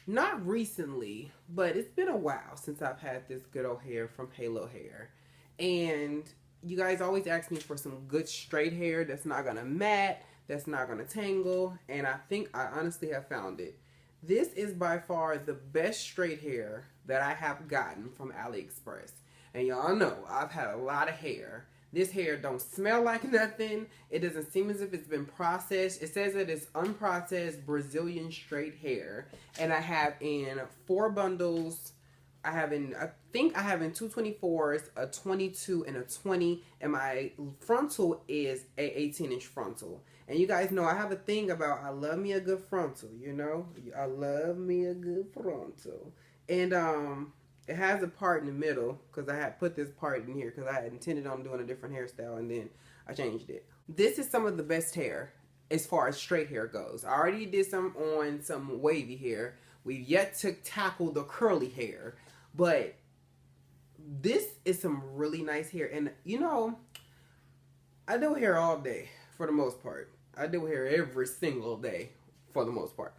Not recently, but it's been a while since I've had this good old hair from Halo Hair. And you guys always ask me for some good straight hair that's not gonna mat, that's not gonna tangle, and I think I honestly have found it. This is by far the best straight hair that I have gotten from AliExpress. And y'all know I've had a lot of hair. This hair don't smell like nothing. It doesn't seem as if it's been processed. It says that it's unprocessed Brazilian straight hair. And I have in 4 bundles. I think I have in 224s, a 22, and a 20. And my frontal is a 18-inch frontal. And you guys know I have a thing about I love me a good frontal, you know? I love me a good frontal. And it has a part in the middle because I had put this part in here because I had intended on doing a different hairstyle and then I changed it. This is some of the best hair as far as straight hair goes. I already did some on some wavy hair. We've yet to tackle the curly hair, but this is some really nice hair. And you know, I do hair all day for the most part. I do hair every single day for the most part.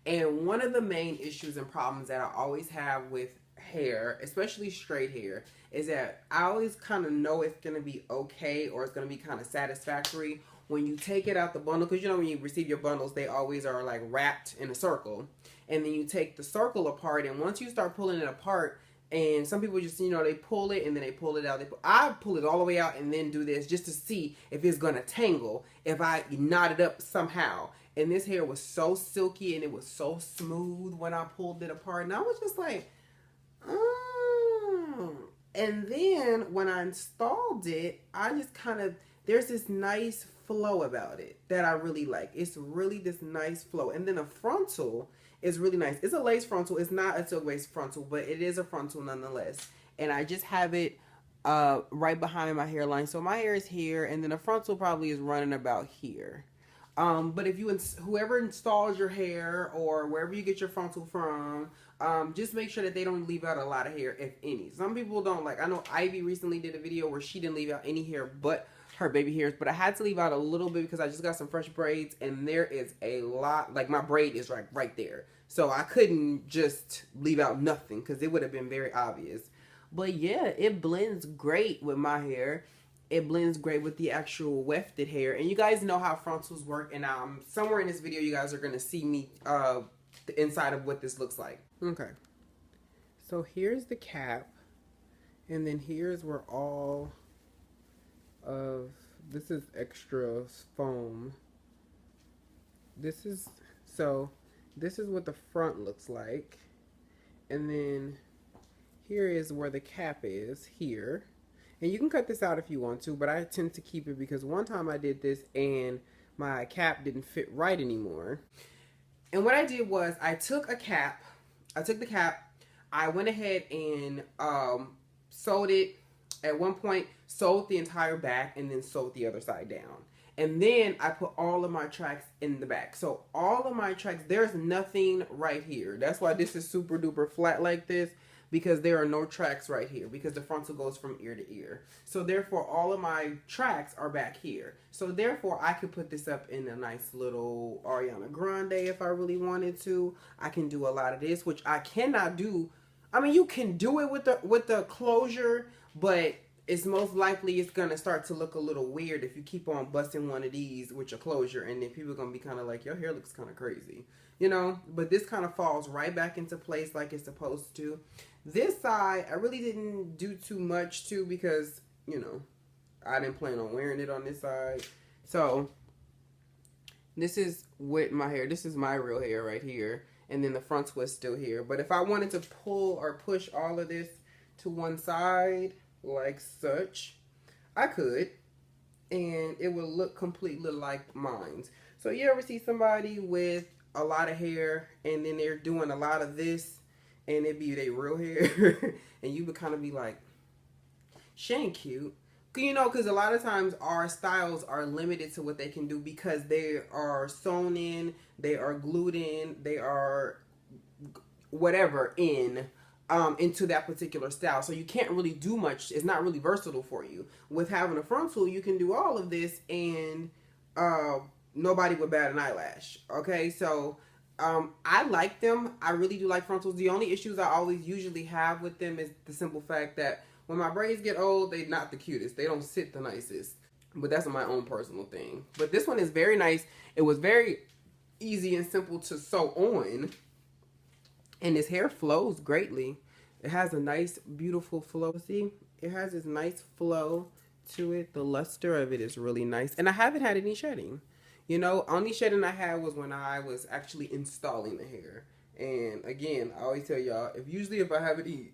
And one of the main issues and problems that I always have with hair, especially straight hair, is that I always kind of know it's going to be okay or it's going to be kind of satisfactory when you take it out the bundle. Because you know when you receive your bundles, they always are like wrapped in a circle. And then you take the circle apart, and once you start pulling it apart, and some people just, you know, they pull it and then they pull it out. I pull it all the way out and then do this just to see if it's going to tangle, if I knot it up somehow. And this hair was so silky and it was so smooth when I pulled it apart. And I was just like, oh. And then when I installed it, I just kind of, there's this nice flow about it that I really like. It's really this nice flow. And then a frontal is really nice. It's a lace frontal. It's not a silk lace frontal, but it is a frontal nonetheless. And I just have it right behind my hairline. So my hair is here, and then the frontal probably is running about here. But if you, whoever installs your hair or wherever you get your frontal from, just make sure that they don't leave out a lot of hair, if any. Some people don't like, I know Ivy recently did a video where she didn't leave out any hair but her baby hairs, but I had to leave out a little bit because I just got some fresh braids and there is a lot, like my braid is right there. So I couldn't just leave out nothing because it would have been very obvious. But yeah, it blends great with my hair. It blends great with the actual wefted hair. And you guys know how frontals work. And somewhere in this video, you guys are going to see me, the inside of what this looks like. Okay. So here's the cap. And then here's where all of, this is extra foam. This is what the front looks like. And then here is where the cap is, here. And you can cut this out if you want to, but I tend to keep it because one time I did this and my cap didn't fit right anymore. And what I did was I took the cap, I went ahead and sewed it at one point, sewed the entire back, and then sewed the other side down. And then I put all of my tracks in the back. So all of my tracks, there's nothing right here. That's why this is super duper flat like this, because there are no tracks right here because the frontal goes from ear to ear. So therefore all of my tracks are back here. So therefore I could put this up in a nice little Ariana Grande if I really wanted to. I can do a lot of this, which I cannot do. I mean, you can do it with the closure, but it's most likely it's going to start to look a little weird if you keep on busting one of these with your closure, and then people are going to be kind of like, your hair looks kind of crazy, you know? But this kind of falls right back into place like it's supposed to. This side, I really didn't do too much to because, you know, I didn't plan on wearing it on this side. So, this is with my hair. This is my real hair right here. And then the front twist still here. But if I wanted to pull or push all of this to one side, like such, I could, and it would look completely like mine. So you ever see somebody with a lot of hair and then they're doing a lot of this and it be their real hair and you would kind of be like, she ain't cute, you know, because a lot of times our styles are limited to what they can do because they are sewn in, they are glued in, they are whatever into that particular style. So you can't really do much. It's not really versatile for you. With having a frontal, you can do all of this and nobody would bat an eyelash. Okay, so I like them. I really do like frontals. The only issues I always usually have with them is the simple fact that when my braids get old, they're not the cutest. They don't sit the nicest. But that's my own personal thing. But this one is very nice. It was very easy and simple to sew on. And this hair flows greatly. It has a nice, beautiful flow. See, it has this nice flow to it. The luster of it is really nice. And I haven't had any shedding. You know, only shedding I had was when I was actually installing the hair. And again, I always tell y'all, if I have any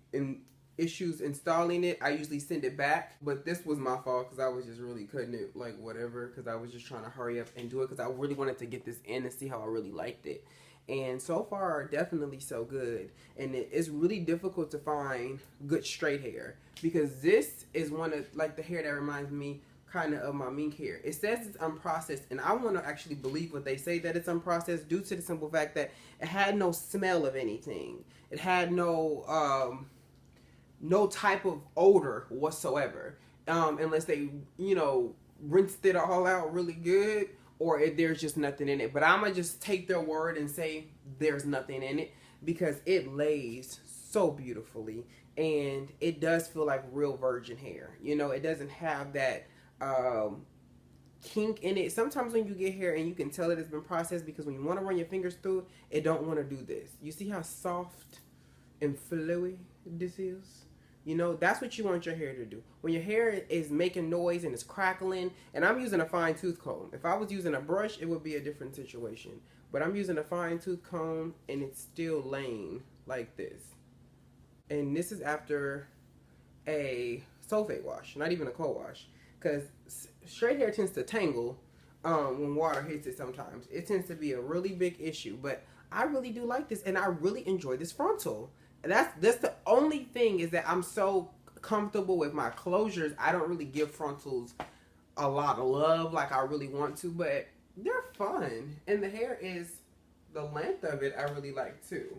issues installing it, I usually send it back. But this was my fault because I was just really cutting it like whatever, because I was just trying to hurry up and do it because I really wanted to get this in and see how I really liked it. And so far, definitely so good. And it's really difficult to find good straight hair because this is one of like the hair that reminds me kind of my mink hair. It says it's unprocessed, and I want to actually believe what they say, that it's unprocessed, due to the simple fact that it had no smell of anything. It had no type of odor whatsoever, unless they, you know, rinsed it all out really good, or if there's just nothing in it. But I'm gonna just take their word and say there's nothing in it because it lays so beautifully, and it does feel like real virgin hair. You know, it doesn't have that kink in it. Sometimes when you get hair and you can tell it has been processed, because when you want to run your fingers through it, it don't want to do this. You see how soft and flowy this is? You know, that's what you want your hair to do. When your hair is making noise and it's crackling, and I'm using a fine tooth comb. If I was using a brush, it would be a different situation. But I'm using a fine tooth comb and it's still laying like this. And this is after a sulfate wash, not even a co-wash. Because straight hair tends to tangle when water hits it sometimes. It tends to be a really big issue. But I really do like this, and I really enjoy this frontal. That's the only thing, is that I'm so comfortable with my closures. I don't really give frontals a lot of love like I really want to, but they're fun. And the hair is, the length of it I really like too.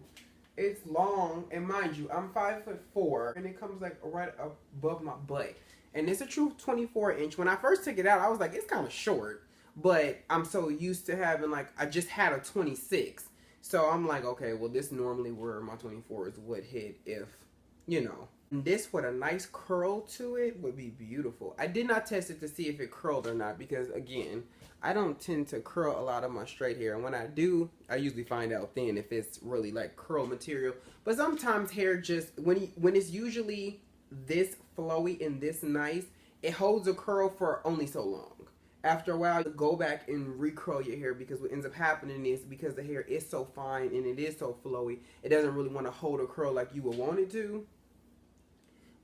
It's long, and mind you, I'm 5'4", and it comes like right above my butt. And it's a true 24-inch. When I first took it out, I was like, it's kind of short. But I'm so used to having, like, I just had a 26. So I'm like, okay, well, this normally where my 24s would hit if, you know. And this with a nice curl to it would be beautiful. I did not test it to see if it curled or not because, again, I don't tend to curl a lot of my straight hair. And when I do, I usually find out then if it's really, like, curl material. But sometimes hair just, when it's usually this flowy and this nice, it holds a curl for only so long. After a while, you go back and recurl your hair, because what ends up happening is, because the hair is so fine and it is so flowy, it doesn't really want to hold a curl like you would want it to.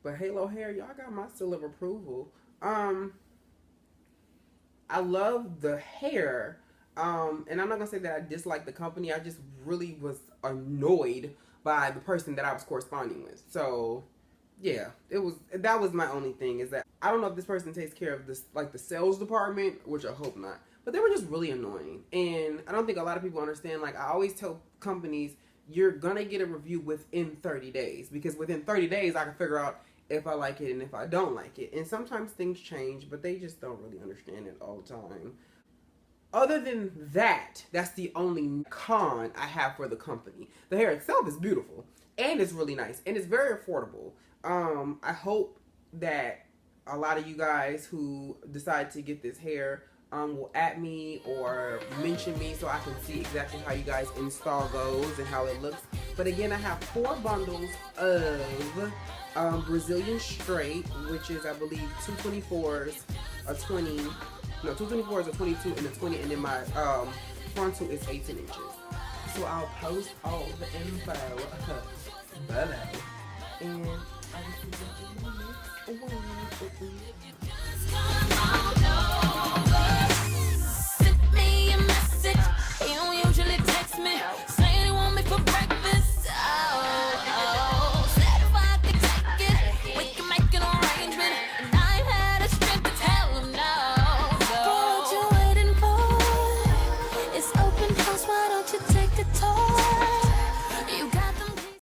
But Halo Hair, y'all got my seal of approval. I love the hair, and I'm not gonna say that I dislike the company. I just really was annoyed by the person that I was corresponding with. So yeah, that was my only thing, is that I don't know if this person takes care of this, like the sales department, which I hope not, but they were just really annoying. And I don't think a lot of people understand. Like, I always tell companies, you're gonna get a review within 30 days, because within 30 days I can figure out if I like it and if I don't like it. And sometimes things change, but they just don't really understand it all the time. Other than that, that's the only con I have for the company. The hair itself is beautiful, and it's really nice, and it's very affordable. I hope that a lot of you guys who decide to get this hair will at me or mention me so I can see exactly how you guys install goes and how it looks. But again, I have 4 bundles of Brazilian straight, which is, I believe, 224s, a 20, no, 224s, a 22, and a 20, and then my frontal is 18 inches. So I'll post all the info below, and I will see you in the next one. Send me a message. You don't usually text me. Saying you want me for breakfast. Said if I could take it, we can make an arrangement. And I ain't had a strength to tell him no. So what you waiting for? It's open house. Why don't you take